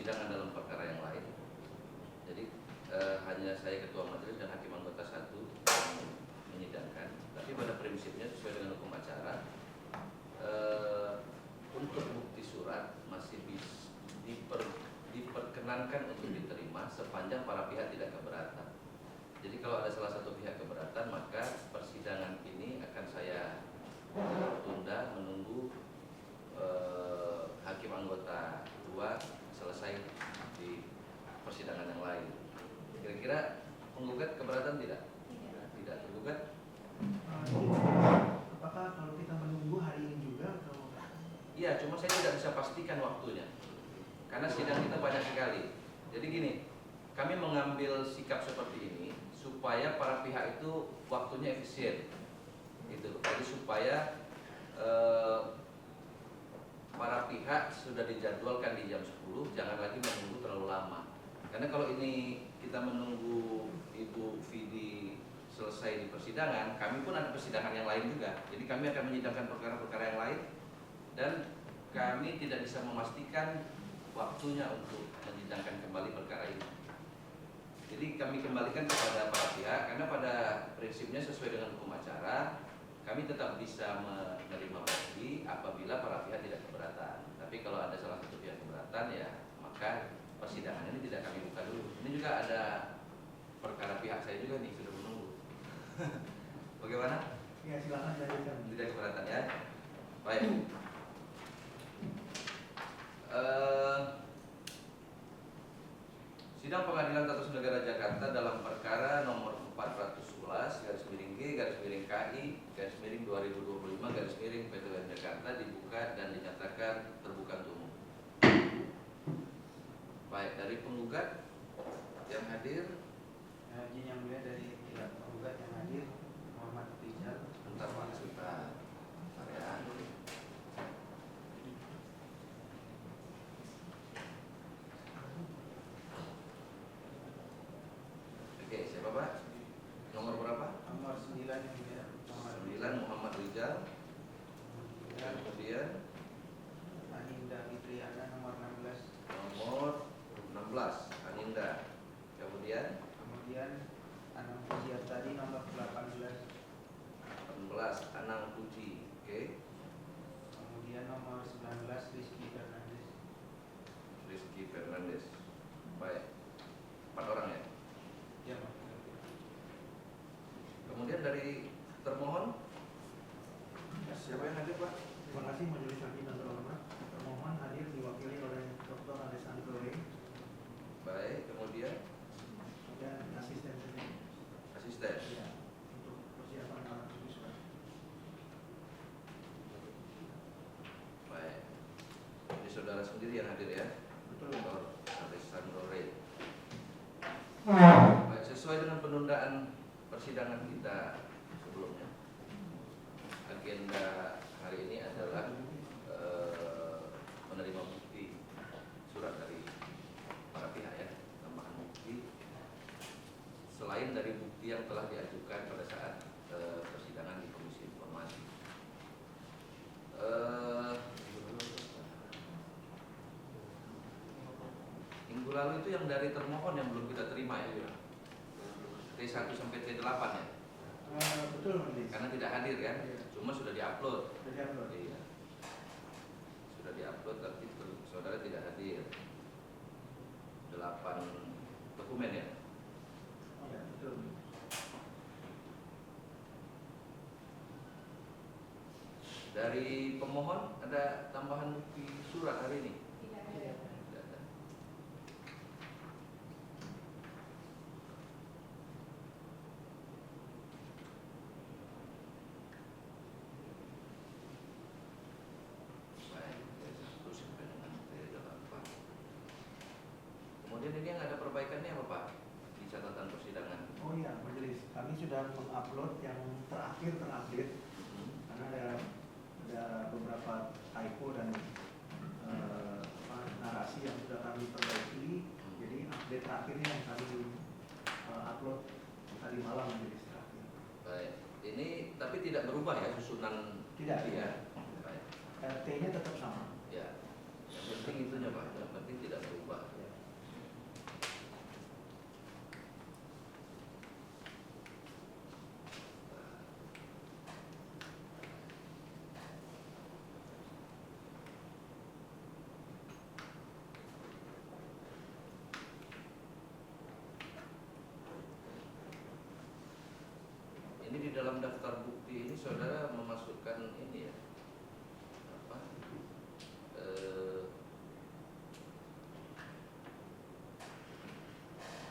persidangan dalam perkara yang lain. Jadi hanya saya ketua majelis dan hakim anggota 1 yang menyidangkan. Tapi pada prinsipnya sesuai dengan hukum acara, untuk bukti surat masih diperkenankan untuk diterima sepanjang para pihak tidak keberatan. Jadi kalau ada salah satu pihak keberatan, maka persidangan ini akan saya tunda menunggu hakim anggota 2 selesai di persidangan yang lain. Kira-kira penggugat keberatan tidak? Tidak tergugat. Apakah kalau kita menunggu hari ini juga atau? Iya, cuma saya tidak bisa pastikan waktunya karena sidang kita banyak sekali. Jadi gini, kami mengambil sikap seperti ini supaya para pihak itu waktunya efisien, gitu. Jadi supaya para pihak sudah dijadwalkan di jam 10, jangan lagi menunggu terlalu lama. Karena kalau ini kita menunggu Ibu Vidi selesai di persidangan, kami pun ada persidangan yang lain juga. Jadi kami akan menyidangkan perkara-perkara yang lain dan kami tidak bisa memastikan waktunya untuk menyidangkan kembali perkara ini. Jadi kami kembalikan kepada para pihak karena pada prinsipnya sesuai dengan hukum acara kami tetap bisa menerima bukti apabila para pihak tidak keberatan. Tapi kalau ada salah satu pihak keberatan, ya maka persidangan ini tidak kami buka dulu. Ini juga ada perkara pihak saya juga nih sudah menunggu. Bagaimana? Ya silakan lanjutkan. Tidak keberatan ya. Baik. Sidang Pengadilan Tata Usaha Negara Jakarta dalam perkara nomor 411/KI/KI/2025/PT Jakarta dibuka dan dinyatakan terbuka untuk umum. Baik, dari penggugat yang hadir, Izin yang mulia dari pihak penggugat yang hadir, Muhammad Rizal. bentar Pak, sebentar. Bentar ya. Oke, siapa Pak? Nomor berapa? Nomor 9 yang mulia, Muhammad 9 Muhammad Rizal. Kemudian Aninda Fitriana nomor 16. nomor 16 Aninda. Kemudian Anang Pujian tadi nomor 18. 18 Anang Puji. Oke. Kemudian nomor 19 Rizky Fernandes. Rizky Fernandes. Baik. 4 orang ya. Ya, Pak. Kemudian dari termohon siapa yang hadir Pak? Terima kasih Majelis Hakim dan Terhormat. Termohon hadir diwakili oleh Dr. Alessandro Rey Baik. Kemudian dan asisten saya. asisten. Ya, untuk persiapan alat bukti surat. Baik. Jadi saudara sendiri yang hadir ya. Betul. Dr. Alessandro Rey. Baik, sesuai dengan penundaan persidangan kita sebelumnya, agenda hari ini adalah menerima bukti surat dari para pihak ya, tambahan bukti selain dari bukti yang telah diajukan pada saat persidangan di Komisi Informasi. Minggu lalu itu yang dari termohon yang belum kita terima ya, T1 sampai T8 ya, Betul Majelis. karena tidak hadir kan, Iya. cuma sudah diupload. Sudah diupload. Iya. Sudah diupload tapi saudara tidak hadir. 8 dokumen ya. Ya, betul. Dari pemohon ada tambahan bukti surat hari ini? Tidak Iya. ada. Tidak ada. Baik, T1 sampai dengan T8. Kemudian ini yang ada perbaikannya apa Pak? Di catatan persidangan. Oh iya Majelis, kami sudah mengupload yang terakhir terupdate karena ada beberapa typo dan narasi yang sudah kami perbaiki. Jadi update terakhirnya yang kami upload tadi malam Majelis terakhir. Baik. Ini tapi tidak berubah ya susunan. Tidak, ya. tidak. Baik. RT-nya tetap sama. Ya. Yang penting itunya Pak, yang penting tidak berubah. Ya. Ini di dalam daftar bukti ini saudara memasukkan ini ya, apa?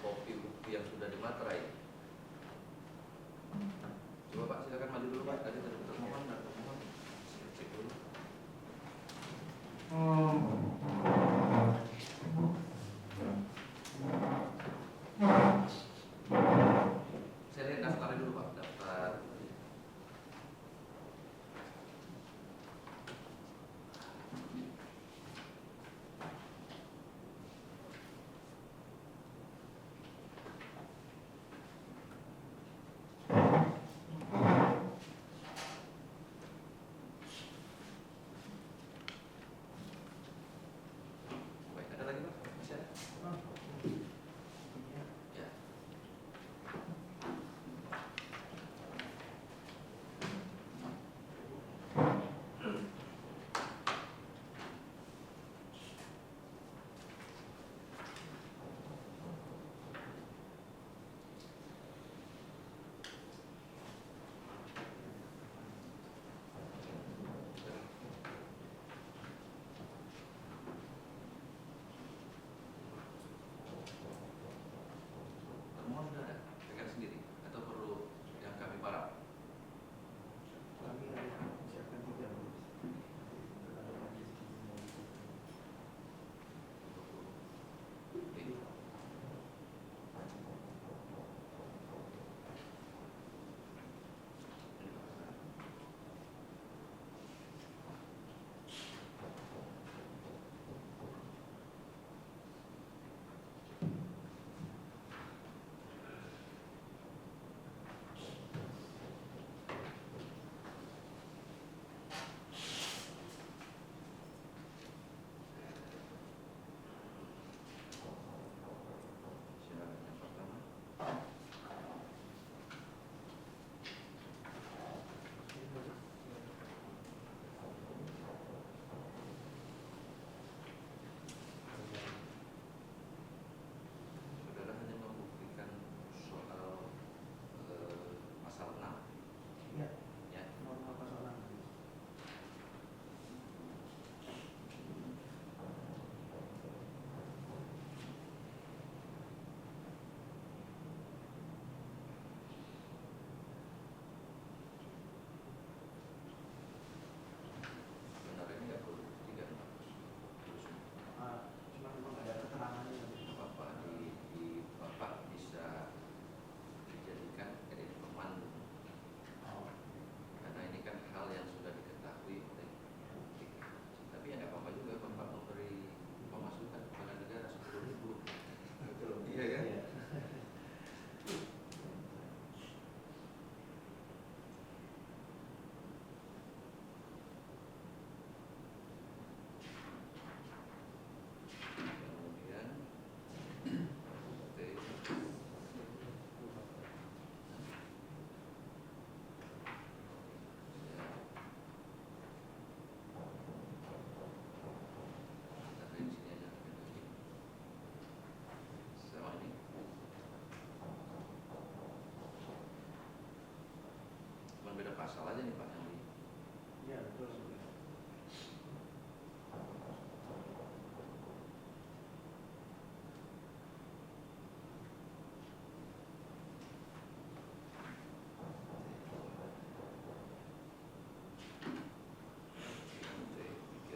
Kopi bukti yang sudah dimaterai. Coba Pak silakan maju dulu Pak, tadi termohon dan termohon saya cek dulu. Saya lihat daftarnya dulu Pak, daftar. Baik, ada lagi Pak? Masih ada? Ya. Ya. Termohon sudah ada? Pegang sendiri atau perlu yang kami paraf? Kami ada siapkan 3 Bu. Oke. Silakan yang pertama. Saudara hanya membuktikan soal pasal 6 Ya. ya. Norma pasal 6. Sebenarnya ini nggak perlu tiga Cuma memang ada keterangannya. Bapak Bapak bisa dijadikan kredit pemandu Oh. karena ini kan hal yang sudah diketahui oleh publik. Tapi ya nggak apa-apa juga Bapak memberi pemasukan kepada negara 10.000. Betul. Iya kan? Iya. Kemudian T tapi di sini aja sama ini. Cuma beda pasal aja nih Pak yang di Iya, betul. T3.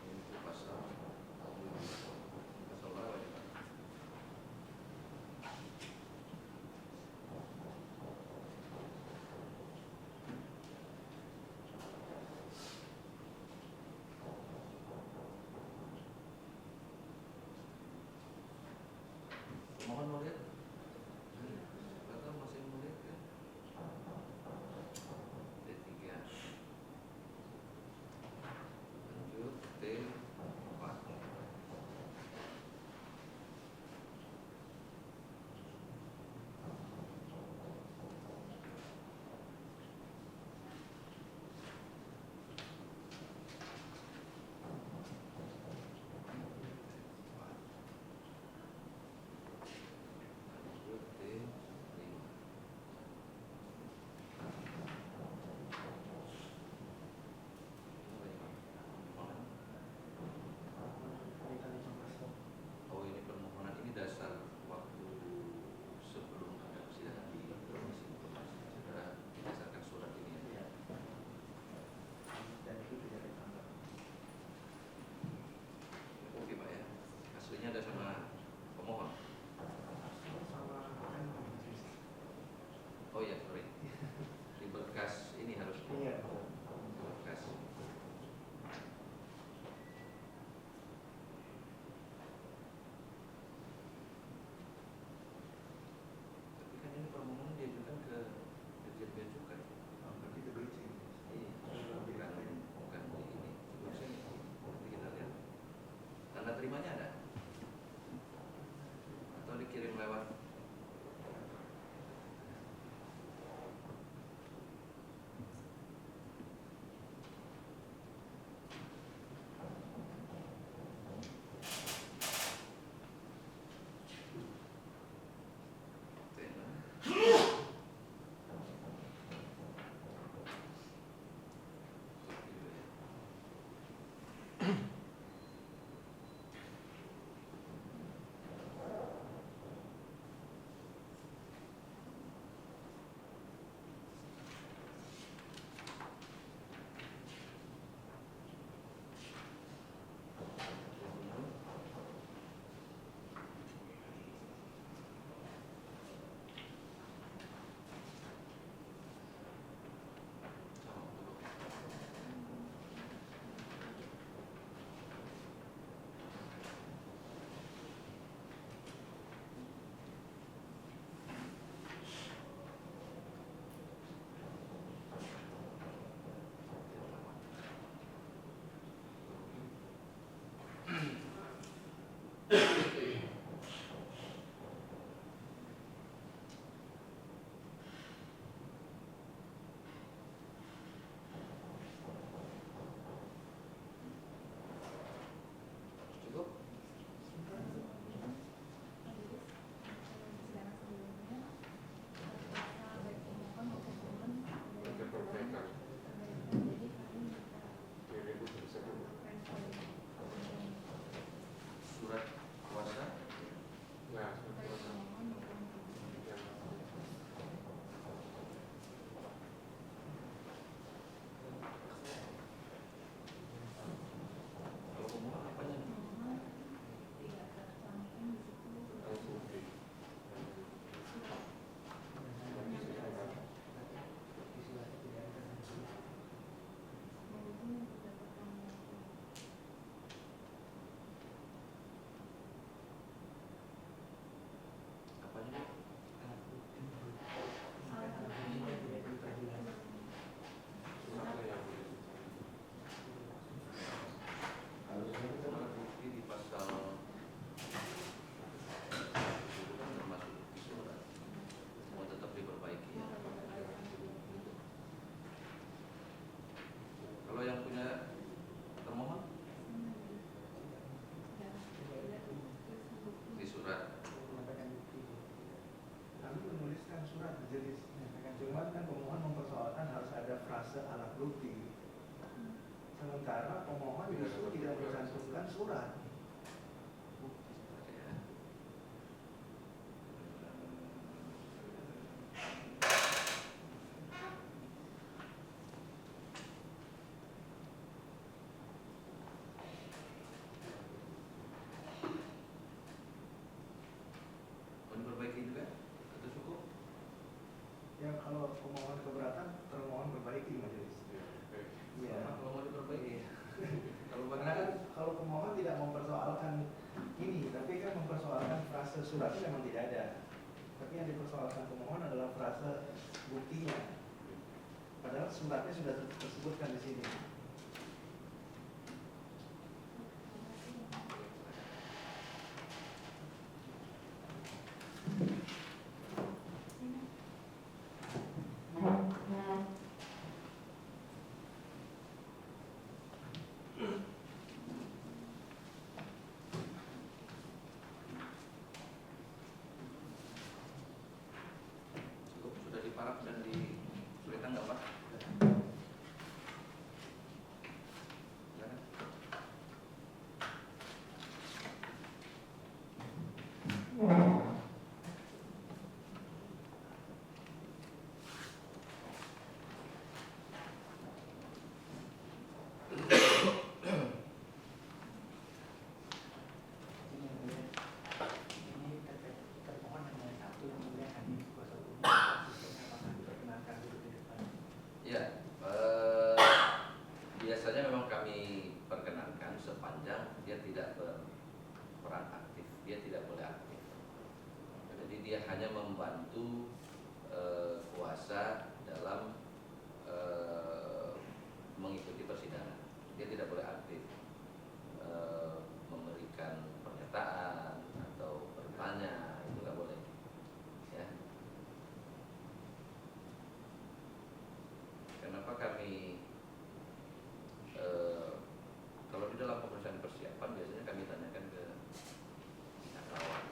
Ini pasal berapa ya Pak? Mohon mau lihat. Bapak masih mau lihat kan? frase alat bukti. Sementara pemohon justru tidak mencantumkan surat. Mau diperbaiki juga atau cukup? Ya kalau pemohon keberatan, termohon perbaiki majelis. Iya. Kalau mau diperbaiki. Kalau Karena kan bagaimana? kalau pemohon tidak mempersoalkan ini, tapi kan mempersoalkan frase suratnya memang tidak ada. Tapi yang dipersoalkan pemohon adalah frase buktinya. Padahal suratnya sudah tersebutkan di sini. Cukup sudah diparaf dan disulitan nggak Pak? Silakan. Ini termohon hanya satu yang mulia hadir kuasa hukum. Apakah diperkenankan duduk di depan? Ya, biasanya memang kami perkenankan sepanjang dia tidak berperan aktif, dia tidak boleh aktif. Jadi dia hanya membantu kuasa dalam mengikuti persidangan. Dia tidak boleh aktif memberikan pernyataan atau bertanya, itu nggak boleh. Ya. Kenapa kami kalau di dalam pemeriksaan persiapan biasanya kami tanyakan ke pihak lawan.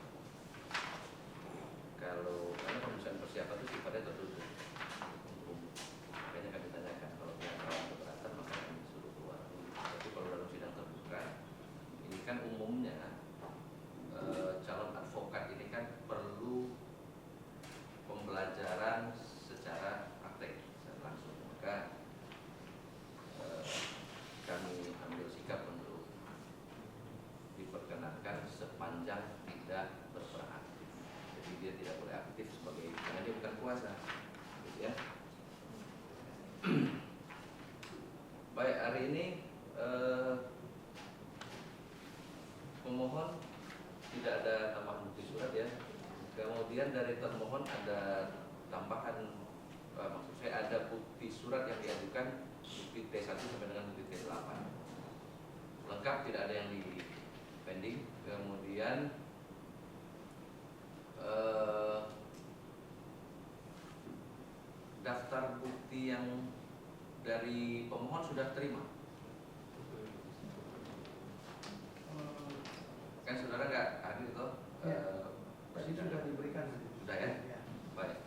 Kalau karena pemeriksaan persiapan itu sifatnya tertutup untuk umum. Makanya kami tanyakan kalau pihak lawan keberatan maka kami suruh keluar. Tapi kalau dalam sidang terbuka ini kan umumnya calon advokat ini kan perlu pembelajaran secara praktek secara langsung. Maka kami ambil sikap untuk diperkenankan sepanjang tidak berperan aktif. Jadi dia tidak boleh aktif sebagai karena dia bukan kuasa, gitu ya. Baik, hari ini pemohon tidak ada tambahan bukti surat ya. Kemudian dari termohon ada tambahan, maksud saya ada bukti surat yang diajukan bukti T1 sampai dengan bukti T8 lengkap, tidak ada yang di pending. Kemudian daftar bukti yang dari pemohon sudah terima kan, saudara nggak hadir toh? Ya. Tadi sudah diberikan. Sudah ya? Ya. Baik.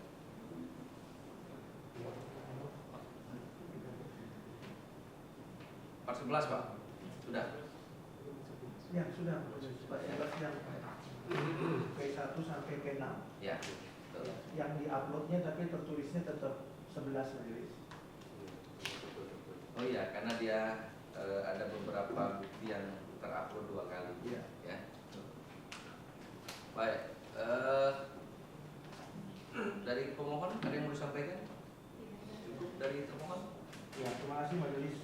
Part 11 Pak? Sudah? Ya sudah. Yang P1 sampai P6. Ya. Betul. Yang diuploadnya tapi tertulisnya tetap 11 majelis. Oh iya, karena dia ada beberapa bukti yang terupload 2 kali. Iya. Ya. Baik. Dari pemohon ada yang mau disampaikan? Cukup dari termohon? Ya, terima kasih majelis.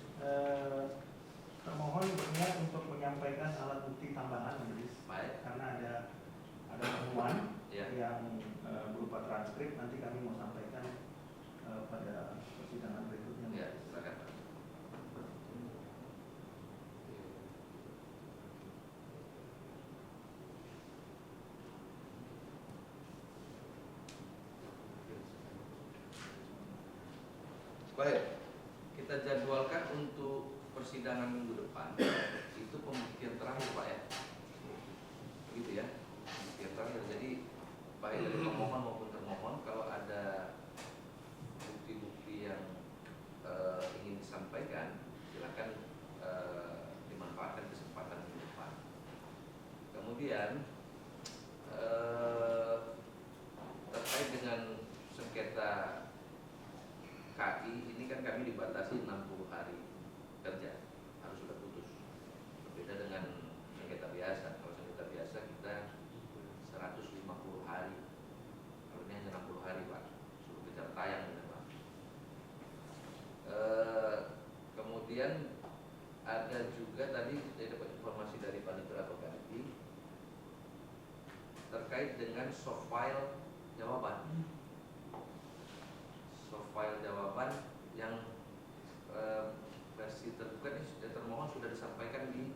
Termohon berniat untuk menyampaikan alat bukti tambahan majelis. Baik. Karena ada temuan Ya. yang berupa transkrip, nanti kami mau sampaikan pada persidangan berikutnya. Ya, silakan Pak. Baik, kita jadwalkan untuk persidangan minggu depan itu pembuktian terakhir Pak ya, begitu ya, pembuktian terakhir. Jadi baik dari pemohon maupun termohon kalau ada bukti-bukti yang dengan sengketa KI ini kan kami dibatasi 60 hari kerja harus sudah putus. Berbeda dengan sengketa biasa. Kalau sengketa biasa kita 150 hari. Kalau ini hanya 60 hari Pak. Suruh kejar tayang gitu Pak. Kemudian ada juga tadi saya dapat informasi dari Panitera Pengganti terkait dengan soft file jawaban. Soft file jawaban yang versi terbuka ini sudah termohon sudah disampaikan di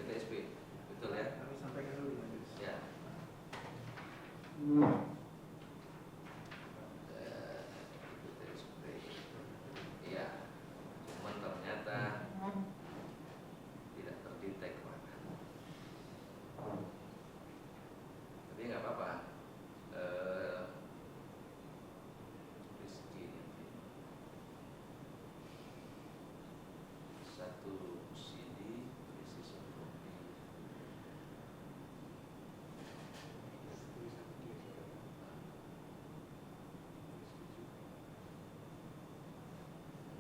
PTSP, betul ya? Kami sampaikan dulu di majelis. Ya. PTSP. Iya. Cuman ternyata tidak terdetek Pak. Tapi nggak apa-apa. Rizky satu CD berisi 1 kopi.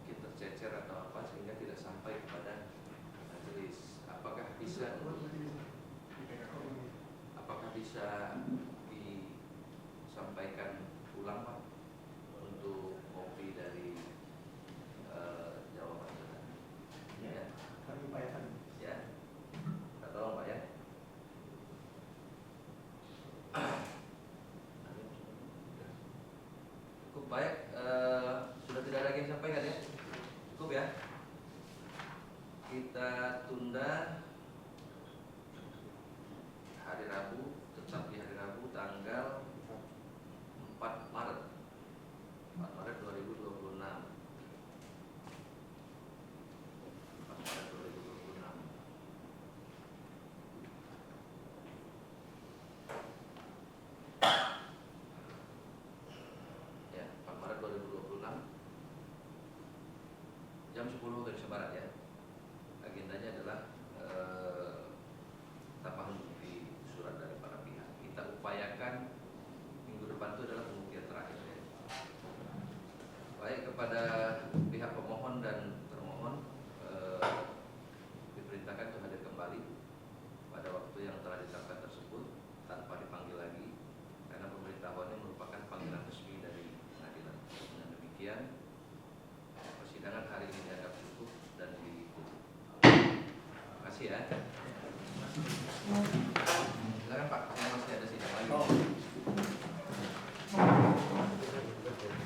Mungkin tercecer atau apa sehingga tidak sampai kepada majelis. Apakah bisa disampaikan ulang Pak untuk kopi dari jawaban tadi? Ya, kami upayakan. Ya, kita tolong Pak ya. Cukup baik, sudah tidak ada lagi yang sampaikan ya. Cukup ya. Kita tunda hari Rabu, tetap di hari Rabu tanggal 4 Maret 2026. 4 Maret 2026. Ya, 4 Maret 2026 jam 10 Indonesia Barat ya. Agendanya adalah tambahan bukti surat dari para pihak. Kita upayakan minggu depan itu adalah pembuktian terakhir ya. Baik, kepada pihak pemohon dan termohon diperintahkan untuk hadir kembali pada waktu yang telah ditetapkan tersebut tanpa dipanggil lagi karena pemberitahuannya merupakan panggilan resmi dari pengadilan. Dengan demikian persidangan hari ini dianggap cukup dan ditutup. Terima kasih ya.